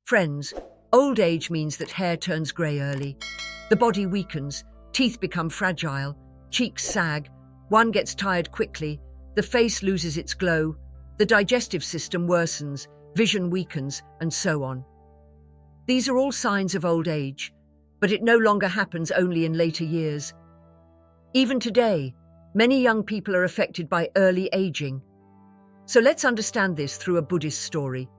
Friends, old age means that hair turns grey early. The body weakens, teeth become fragile, cheeks sag, one gets tired quickly, the face loses its glow, the digestive system worsens, vision weakens, and so on. These are all signs of old age, but it no longer happens only in later years. Even today, many young people are affected by early aging. So let's understand this through a Buddhist story.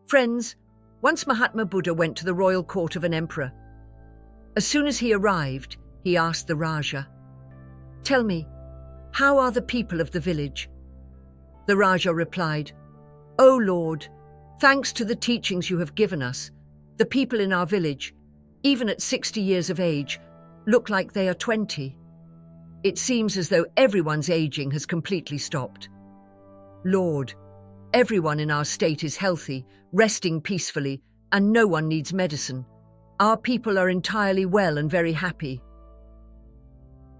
Friends, once Mahatma Buddha went to the royal court of an emperor. As soon as he arrived, he asked the Raja, "Tell me, how are the people of the village?" The Raja replied, "O Lord, thanks to the teachings you have given us, the people in our village, even at 60 years of age, look like they are 20. It seems as though everyone's aging has completely stopped. Lord, everyone in our state is healthy, resting peacefully, and no one needs medicine. Our people are entirely well and very happy."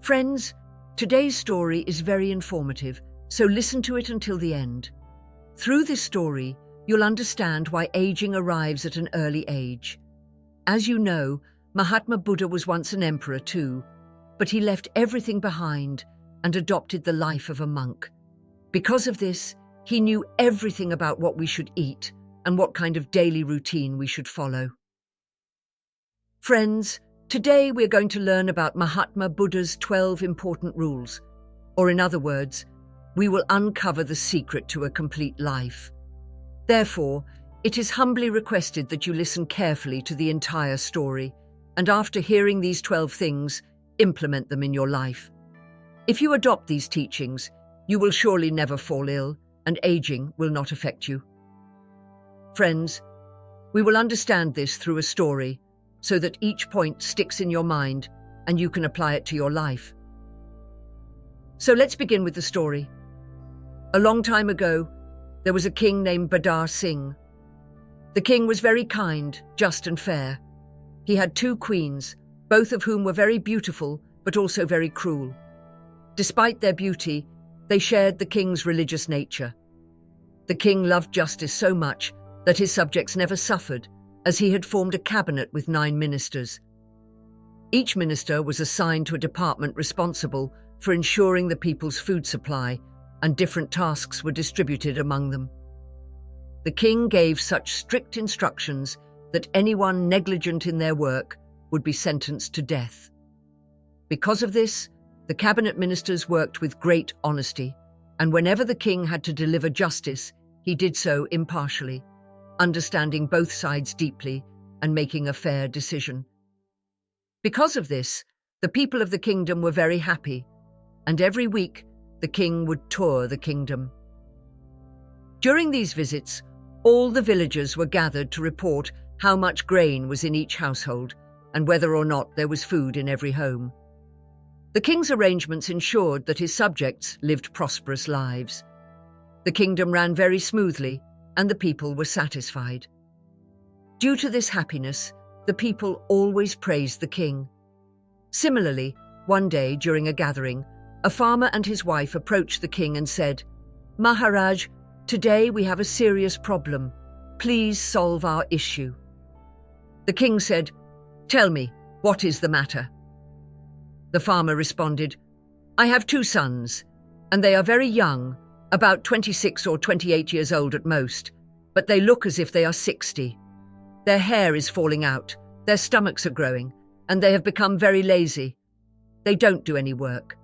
Friends, today's story is very informative, so listen to it until the end. Through this story, you'll understand why aging arrives at an early age. As you know, Mahatma Buddha was once an emperor too, but he left everything behind and adopted the life of a monk. Because of this, he knew everything about what we should eat and what kind of daily routine we should follow. Friends, today we're going to learn about Mahatma Buddha's 12 important rules, or in other words, we will uncover the secret to a complete life. Therefore, it is humbly requested that you listen carefully to the entire story, and after hearing these 12 things, implement them in your life. If you adopt these teachings, you will surely never fall ill, and aging will not affect you. Friends, we will understand this through a story, so that each point sticks in your mind and you can apply it to your life. So let's begin with the story. A long time ago, there was a king named Badar Singh. The king was very kind, just and fair. He had 2 queens, both of whom were very beautiful but also very cruel. Despite their beauty, they shared the king's religious nature. The king loved justice so much that his subjects never suffered, as he had formed a cabinet with 9 ministers. Each minister was assigned to a department responsible for ensuring the people's food supply, and different tasks were distributed among them. The king gave such strict instructions that anyone negligent in their work would be sentenced to death. Because of this, the cabinet ministers worked with great honesty, and whenever the king had to deliver justice, he did so impartially, understanding both sides deeply and making a fair decision. Because of this, the people of the kingdom were very happy, and every week the king would tour the kingdom. During these visits, all the villagers were gathered to report how much grain was in each household and whether or not there was food in every home. The king's arrangements ensured that his subjects lived prosperous lives. The kingdom ran very smoothly, and the people were satisfied. Due to this happiness, the people always praised the king. Similarly, one day during a gathering, a farmer and his wife approached the king and said, "Maharaj, today we have a serious problem. Please solve our issue." The king said, "Tell me, what is the matter?" The farmer responded, "I have 2 sons, and they are very young, about 26 or 28 years old at most, but they look as if they are 60. Their hair is falling out, their stomachs are growing, and they have become very lazy. They don't do any work.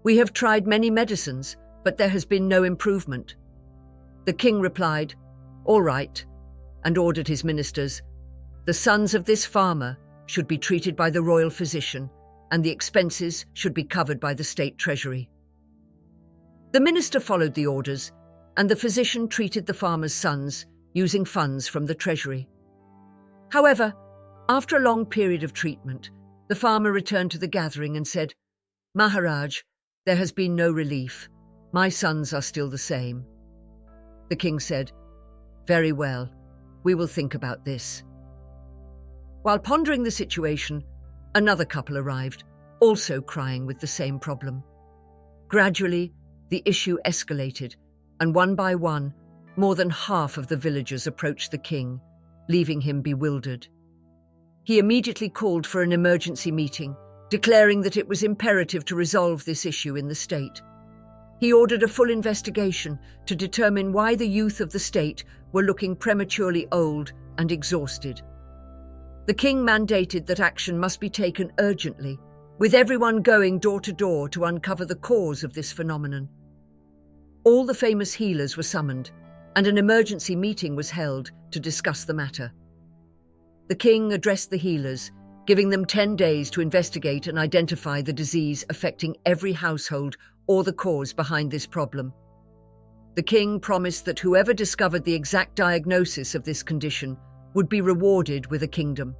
We have tried many medicines, but there has been no improvement." The king replied, "All right," and ordered his ministers, "The sons of this farmer should be treated by the royal physician, and the expenses should be covered by the state treasury." The minister followed the orders, and the physician treated the farmer's sons using funds from the treasury. However, after a long period of treatment, the farmer returned to the gathering and said, "Maharaj, there has been no relief. My sons are still the same." The king said, "Very well, we will think about this." While pondering the situation, another couple arrived, also crying with the same problem. Gradually, the issue escalated, and one by one, more than half of the villagers approached the king, leaving him bewildered. He immediately called for an emergency meeting, declaring that it was imperative to resolve this issue in the state. He ordered a full investigation to determine why the youth of the state were looking prematurely old and exhausted. The king mandated that action must be taken urgently, with everyone going door to door to uncover the cause of this phenomenon. All the famous healers were summoned, and an emergency meeting was held to discuss the matter. The king addressed the healers, giving them 10 days to investigate and identify the disease affecting every household or the cause behind this problem. The king promised that whoever discovered the exact diagnosis of this condition would be rewarded with a kingdom.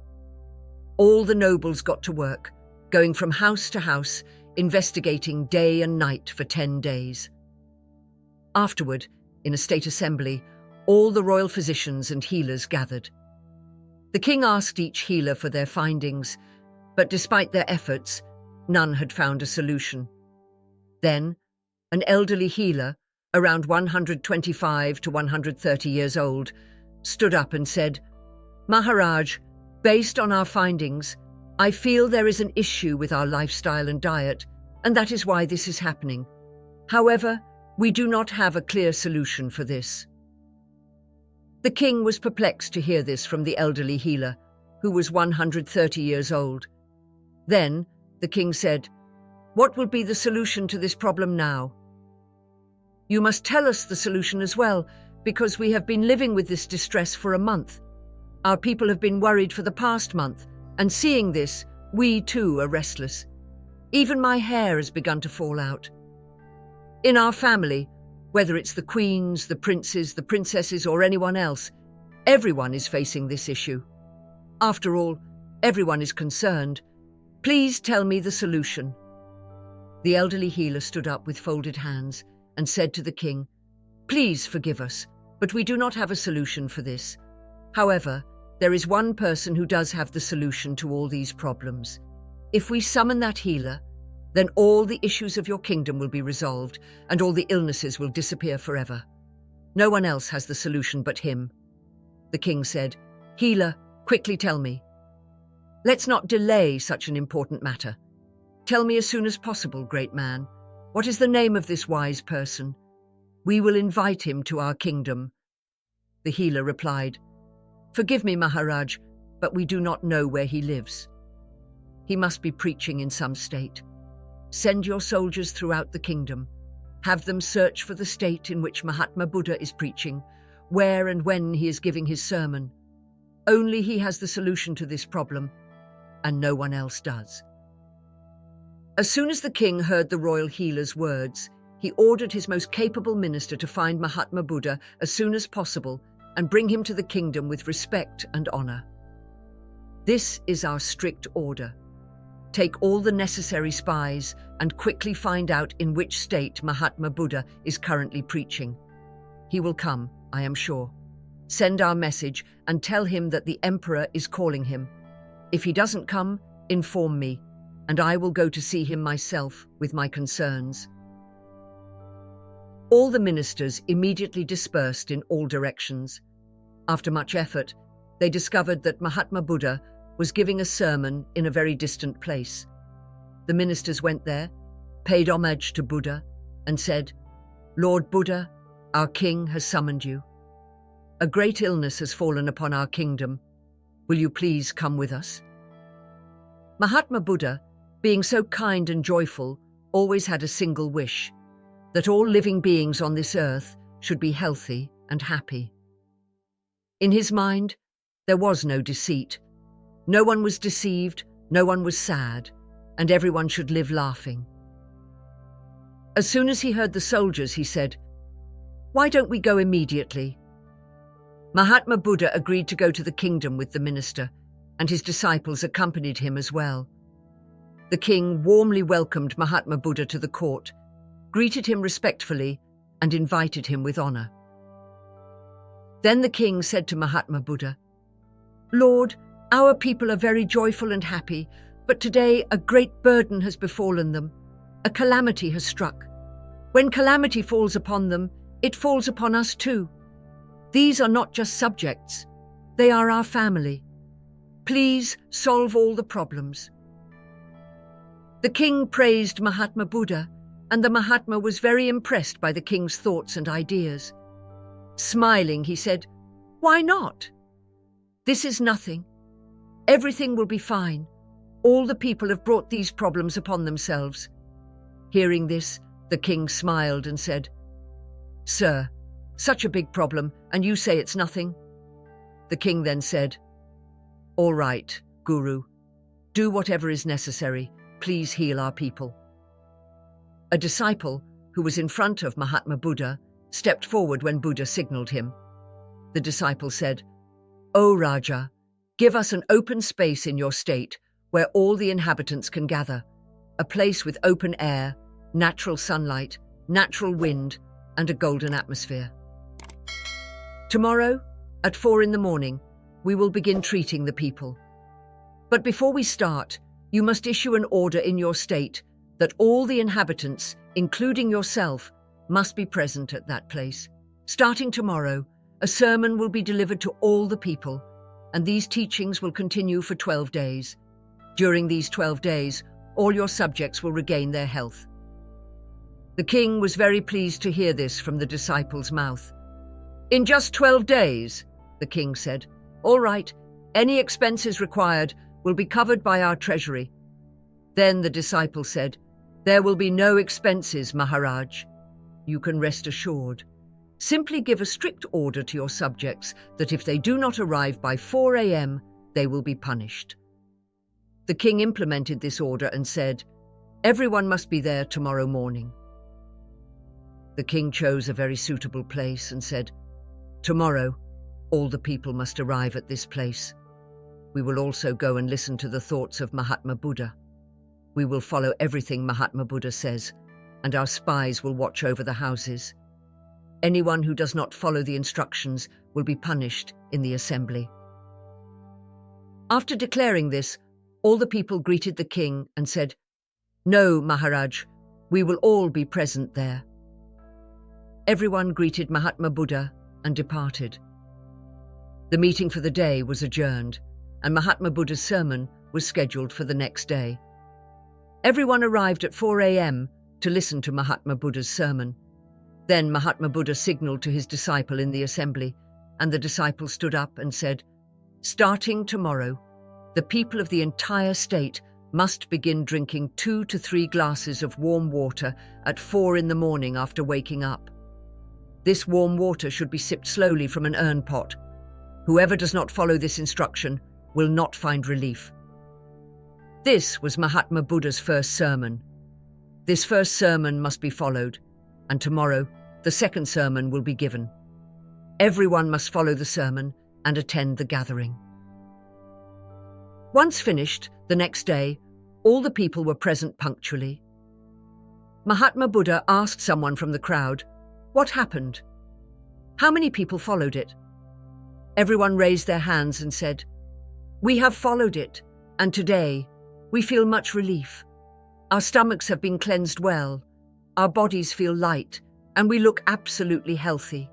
All the nobles got to work, going from house to house, investigating day and night for 10 days. Afterward, in a state assembly, all the royal physicians and healers gathered. The king asked each healer for their findings, but despite their efforts, none had found a solution. Then, an elderly healer, around 125 to 130 years old, stood up and said, "Maharaj, based on our findings, I feel there is an issue with our lifestyle and diet, and that is why this is happening. However, we do not have a clear solution for this." The king was perplexed to hear this from the elderly healer, who was 130 years old. Then, the king said, "What will be the solution to this problem now?" "You must tell us the solution as well, because we have been living with this distress for a month. Our people have been worried for the past month, and seeing this, we too are restless. Even my hair has begun to fall out. In our family, whether it's the queens, the princes, the princesses, or anyone else, everyone is facing this issue. After all, everyone is concerned. Please tell me the solution." The elderly healer stood up with folded hands and said to the king, "Please forgive us, but we do not have a solution for this. However, there is one person who does have the solution to all these problems. If we summon that healer, then all the issues of your kingdom will be resolved and all the illnesses will disappear forever. No one else has the solution but him." The king said, "Healer, quickly tell me. Let's not delay such an important matter. Tell me as soon as possible, great man. What is the name of this wise person? We will invite him to our kingdom." The healer replied, "Forgive me, Maharaj, but we do not know where he lives. He must be preaching in some state. Send your soldiers throughout the kingdom. Have them search for the state in which Mahatma Buddha is preaching, where and when he is giving his sermon. Only he has the solution to this problem, and no one else does." As soon as the king heard the royal healer's words, he ordered his most capable minister to find Mahatma Buddha as soon as possible and bring him to the kingdom with respect and honor. This is our strict order. Take all the necessary spies and quickly find out in which state Mahatma Buddha is currently preaching. He will come, I am sure. Send our message and tell him that the emperor is calling him. If he doesn't come, inform me, and I will go to see him myself with my concerns. All the ministers immediately dispersed in all directions. After much effort, they discovered that Mahatma Buddha was giving a sermon in a very distant place. The ministers went there, paid homage to Buddha, and said, "Lord Buddha, our king has summoned you. A great illness has fallen upon our kingdom. Will you please come with us?" Mahatma Buddha, being so kind and joyful, always had a single wish, that all living beings on this earth should be healthy and happy. In his mind, there was no deceit. No one was deceived, no one was sad, and everyone should live laughing. As soon as he heard the soldiers, he said, "Why don't we go immediately?" Mahatma Buddha agreed to go to the kingdom with the minister, and his disciples accompanied him as well. The king warmly welcomed Mahatma Buddha to the court, greeted him respectfully, and invited him with honor. Then the king said to Mahatma Buddha, "Lord, our people are very joyful and happy, but today a great burden has befallen them. A calamity has struck. When calamity falls upon them, it falls upon us too. These are not just subjects. They are our family. Please solve all the problems." The king praised Mahatma Buddha, and the Mahatma was very impressed by the king's thoughts and ideas. Smiling, he said, "Why not? This is nothing. Everything will be fine. All the people have brought these problems upon themselves." Hearing this, the king smiled and said, "Sir, such a big problem, and you say it's nothing?" The king then said, "All right, Guru, do whatever is necessary. Please heal our people." A disciple, who was in front of Mahatma Buddha, stepped forward when Buddha signaled him. The disciple said, "O Raja, give us an open space in your state where all the inhabitants can gather, a place with open air, natural sunlight, natural wind, and a golden atmosphere. Tomorrow, at 4 in the morning, we will begin treating the people. But before we start, you must issue an order in your state that all the inhabitants, including yourself, must be present at that place. Starting tomorrow, a sermon will be delivered to all the people, and these teachings will continue for 12 days. During these 12 days, all your subjects will regain their health." The king was very pleased to hear this from the disciple's mouth. "In just 12 days, the king said. "All right, any expenses required will be covered by our treasury." Then the disciple said, "There will be no expenses, Maharaj. You can rest assured. Simply give a strict order to your subjects that if they do not arrive by 4 a.m., they will be punished." The king implemented this order and said, "Everyone must be there tomorrow morning." The king chose a very suitable place and said, "Tomorrow, all the people must arrive at this place. We will also go and listen to the thoughts of Mahatma Buddha. We will follow everything Mahatma Buddha says, and our spies will watch over the houses. Anyone who does not follow the instructions will be punished in the assembly." After declaring this, all the people greeted the king and said, "No, Maharaj, we will all be present there." Everyone greeted Mahatma Buddha and departed. The meeting for the day was adjourned, and Mahatma Buddha's sermon was scheduled for the next day. Everyone arrived at 4 a.m. to listen to Mahatma Buddha's sermon. Then Mahatma Buddha signaled to his disciple in the assembly, and the disciple stood up and said, "Starting tomorrow, the people of the entire state must begin drinking 2 to 3 glasses of warm water at 4 in the morning after waking up. This warm water should be sipped slowly from an urn pot. Whoever does not follow this instruction will not find relief." This was Mahatma Buddha's first sermon. This first sermon must be followed, and tomorrow the second sermon will be given. Everyone must follow the sermon and attend the gathering. Once finished, the next day, all the people were present punctually. Mahatma Buddha asked someone from the crowd, "What happened? How many people followed it?" Everyone raised their hands and said, "We have followed it, and today we feel much relief. Our stomachs have been cleansed well, our bodies feel light, and we look absolutely healthy."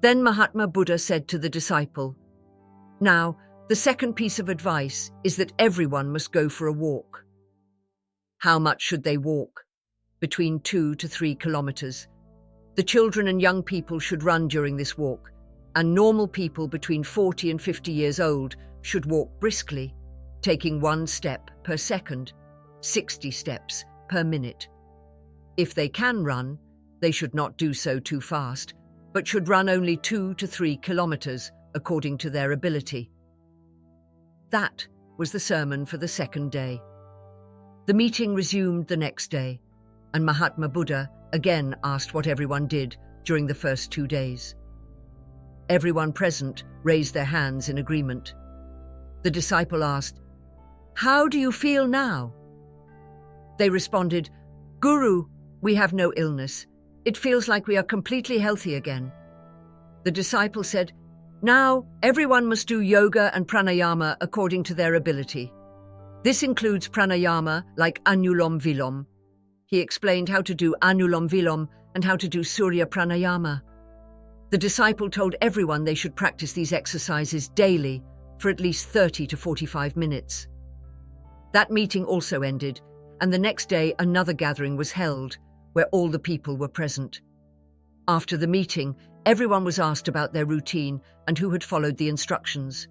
Then Mahatma Buddha said to the disciple, "Now, the second piece of advice is that everyone must go for a walk." How much should they walk? Between 2 to 3 kilometers. The children and young people should run during this walk, and normal people between 40 and 50 years old should walk briskly, taking 1 step per second, 60 steps per minute. If they can run, they should not do so too fast, but should run only 2 to 3 kilometers according to their ability. That was the sermon for the second day. The meeting resumed the next day, and Mahatma Buddha again asked what everyone did during the first 2 days. Everyone present raised their hands in agreement. The disciple asked, "How do you feel now?" They responded, "Guru, we have no illness. It feels like we are completely healthy again." The disciple said, "Now, everyone must do yoga and pranayama according to their ability. This includes pranayama like Anulom Vilom." He explained how to do Anulom Vilom and how to do Surya Pranayama. The disciple told everyone they should practice these exercises daily for at least 30 to 45 minutes. That meeting also ended, and the next day another gathering was held where all the people were present. After the meeting, everyone was asked about their routine and who had followed the instructions.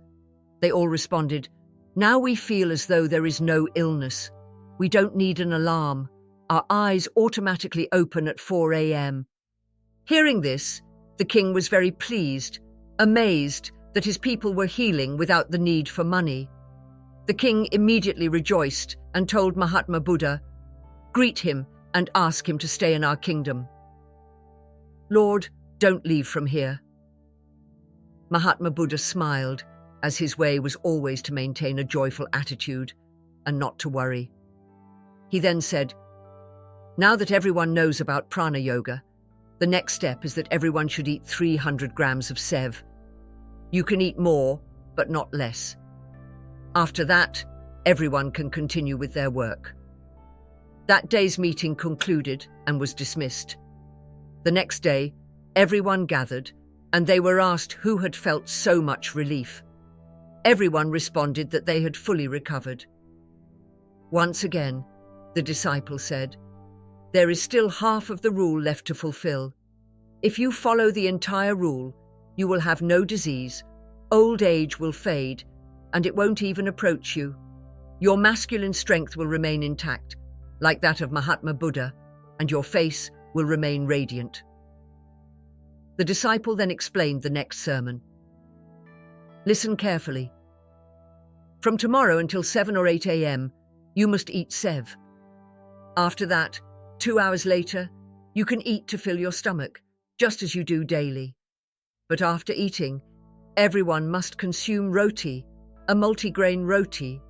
They all responded, "Now we feel as though there is no illness. We don't need an alarm. Our eyes automatically open at 4 a.m. Hearing this, the king was very pleased, amazed that his people were healing without the need for money. The king immediately rejoiced and told Mahatma Buddha, "Greet him and ask him to stay in our kingdom. Lord, don't leave from here." Mahatma Buddha smiled, as his way was always to maintain a joyful attitude and not to worry. He then said, "Now that everyone knows about prana yoga, the next step is that everyone should eat 300 grams of sev. You can eat more, but not less. After that, everyone can continue with their work." That day's meeting concluded and was dismissed. The next day, everyone gathered, and they were asked who had felt so much relief. Everyone responded that they had fully recovered. Once again, the disciple said, "There is still half of the rule left to fulfill. If you follow the entire rule, you will have no disease, old age will fade, and it won't even approach you. Your masculine strength will remain intact, like that of Mahatma Buddha, and your face will remain radiant." The disciple then explained the next sermon. Listen carefully. From tomorrow until 7 or 8 a.m., you must eat sev. After that, 2 hours later, you can eat to fill your stomach, just as you do daily. But after eating, everyone must consume roti, a multigrain roti.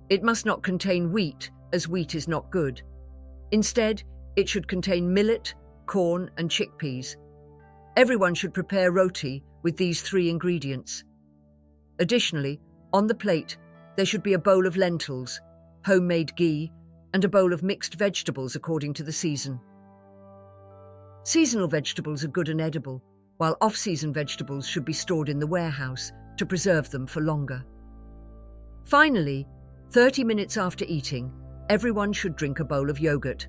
It must not contain wheat, as wheat is not good. Instead, it should contain millet, corn, and chickpeas. Everyone should prepare roti with these 3 ingredients. Additionally, on the plate, there should be a bowl of lentils, homemade ghee, and a bowl of mixed vegetables according to the season. Seasonal vegetables are good and edible, while off-season vegetables should be stored in the warehouse to preserve them for longer. Finally, 30 minutes after eating, everyone should drink a bowl of yogurt.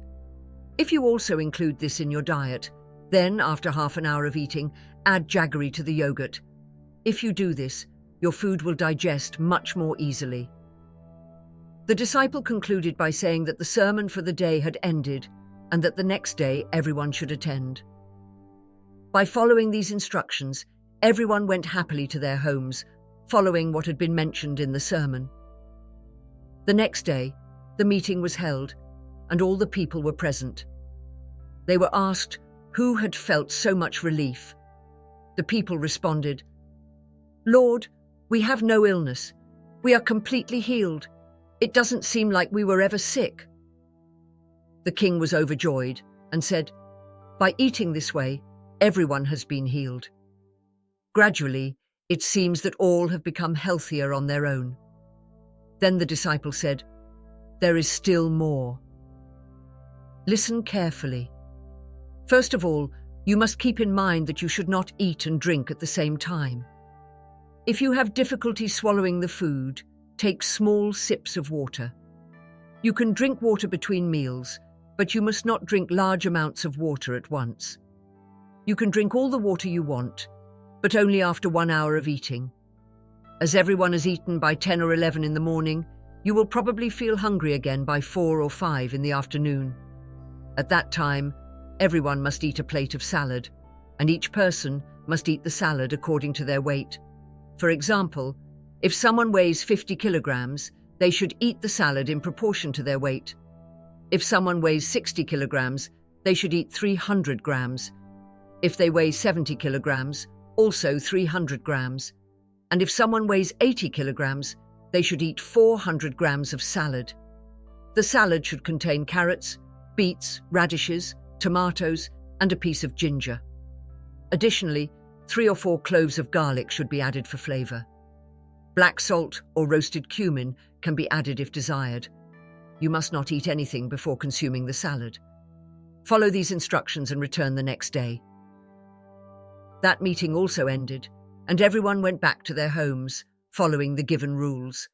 If you also include this in your diet, then, after half an hour of eating, add jaggery to the yogurt. If you do this, your food will digest much more easily. The disciple concluded by saying that the sermon for the day had ended and that the next day everyone should attend. By following these instructions, everyone went happily to their homes, following what had been mentioned in the sermon. The next day, the meeting was held, and all the people were present. They were asked who had felt so much relief. The people responded, "Lord, we have no illness. We are completely healed. It doesn't seem like we were ever sick." The king was overjoyed and said, "By eating this way, everyone has been healed." Gradually, it seems that all have become healthier on their own. Then the disciple said, "There is still more. Listen carefully. First of all, you must keep in mind that you should not eat and drink at the same time. If you have difficulty swallowing the food, take small sips of water. You can drink water between meals, but you must not drink large amounts of water at once. You can drink all the water you want, but only after 1 hour of eating. As everyone has eaten by 10 or 11 in the morning, you will probably feel hungry again by 4 or 5 in the afternoon. At that time, everyone must eat a plate of salad, and each person must eat the salad according to their weight. For example, if someone weighs 50 kilograms, they should eat the salad in proportion to their weight. If someone weighs 60 kilograms, they should eat 300 grams. If they weigh 70 kilograms, also 300 grams. And if someone weighs 80 kilograms, they should eat 400 grams of salad. The salad should contain carrots, beets, radishes, tomatoes, and a piece of ginger. Additionally, 3 or 4 cloves of garlic should be added for flavor. Black salt or roasted cumin can be added if desired. You must not eat anything before consuming the salad. Follow these instructions and return the next day. That meeting also ended, and everyone went back to their homes, following the given rules.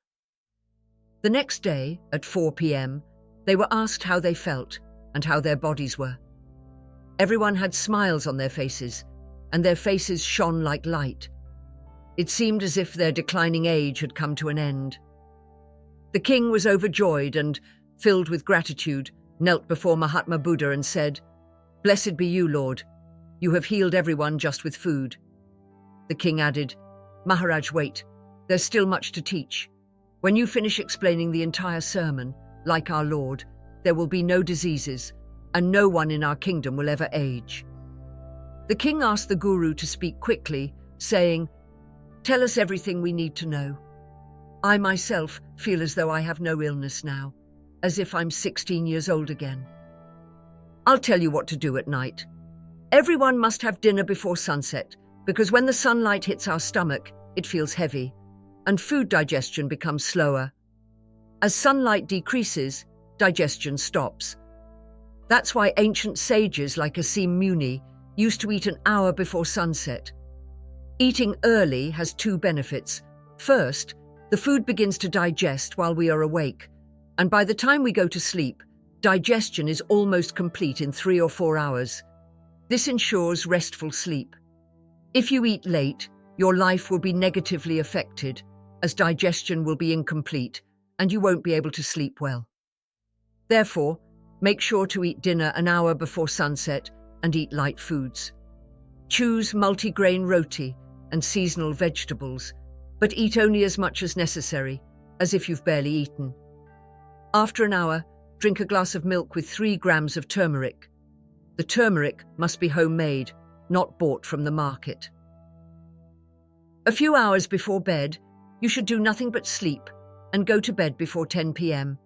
The next day, at 4 p.m., they were asked how they felt and how their bodies were. Everyone had smiles on their faces, and their faces shone like light. It seemed as if their declining age had come to an end. The king was overjoyed and, filled with gratitude, knelt before Mahatma Buddha and said, "Blessed be you, Lord. You have healed everyone just with food." The king added, "Maharaj, wait. There's still much to teach. When you finish explaining the entire sermon, like our Lord, there will be no diseases, and no one in our kingdom will ever age." The king asked the guru to speak quickly, saying, "Tell us everything we need to know. I myself feel as though I have no illness now, as if I'm 16 years old again. I'll tell you what to do at night. Everyone must have dinner before sunset, because when the sunlight hits our stomach, it feels heavy, and food digestion becomes slower. As sunlight decreases, digestion stops. That's why ancient sages like Asim Muni used to eat an hour before sunset. Eating early has two benefits. First, the food begins to digest while we are awake, and by the time we go to sleep, digestion is almost complete in 3 or 4 hours. This ensures restful sleep. If you eat late, your life will be negatively affected, as digestion will be incomplete and you won't be able to sleep well. Therefore, make sure to eat dinner an hour before sunset and eat light foods. Choose multigrain roti and seasonal vegetables, but eat only as much as necessary, as if you've barely eaten. After an hour, drink a glass of milk with 3 grams of turmeric. The turmeric must be homemade, not bought from the market. A few hours before bed, you should do nothing but sleep and go to bed before 10 p.m.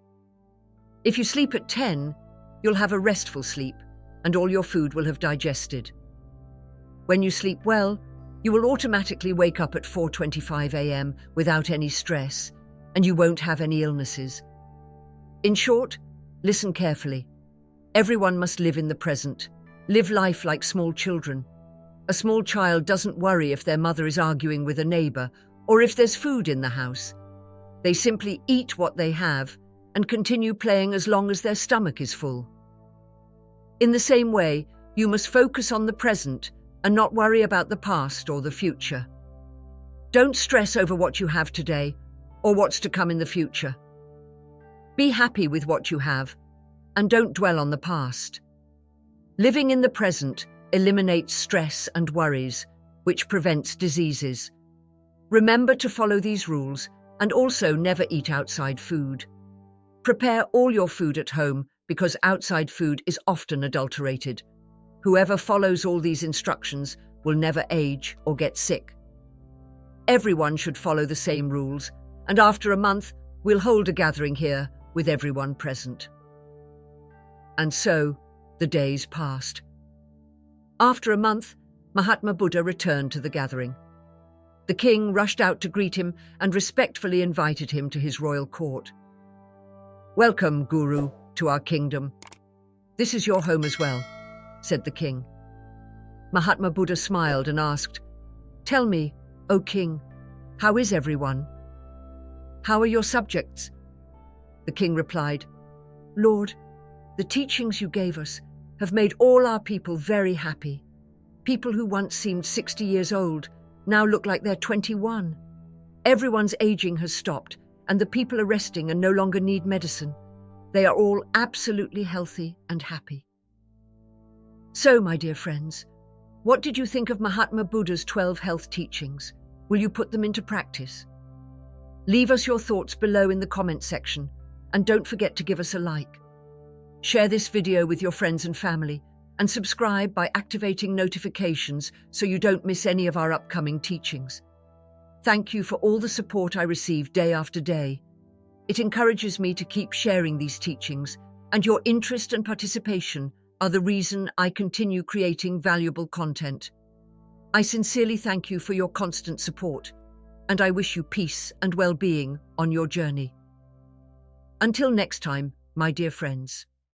If you sleep at 10, you'll have a restful sleep and all your food will have digested. When you sleep well, you will automatically wake up at 4:25 a.m. without any stress, and you won't have any illnesses. In short, listen carefully. Everyone must live in the present. Live life like small children. A small child doesn't worry if their mother is arguing with a neighbor or if there's food in the house. They simply eat what they have and continue playing as long as their stomach is full. In the same way, you must focus on the present and not worry about the past or the future. Don't stress over what you have today or what's to come in the future. Be happy with what you have and don't dwell on the past. Living in the present eliminates stress and worries, which prevents diseases. Remember to follow these rules and also never eat outside food. Prepare all your food at home because outside food is often adulterated. Whoever follows all these instructions will never age or get sick. Everyone should follow the same rules, and after a month, we'll hold a gathering here with everyone present. And so, the days passed. After a month, Mahatma Buddha returned to the gathering. The king rushed out to greet him and respectfully invited him to his royal court. "Welcome, Guru, to our kingdom. This is your home as well," said the king. Mahatma Buddha smiled and asked, "Tell me, O king, how is everyone? How are your subjects?" The king replied, "Lord, the teachings you gave us have made all our people very happy. People who once seemed 60 years old now look like they're 21. Everyone's aging has stopped, and the people are resting and no longer need medicine. They are all absolutely healthy and happy." So, my dear friends, what did you think of Mahatma Buddha's 12 health teachings? Will you put them into practice? Leave us your thoughts below in the comments section, and don't forget to give us a like. Share this video with your friends and family, and subscribe by activating notifications so you don't miss any of our upcoming teachings. Thank you for all the support I receive day after day. It encourages me to keep sharing these teachings, and your interest and participation are the reason I continue creating valuable content. I sincerely thank you for your constant support, and I wish you peace and well-being on your journey. Until next time, my dear friends.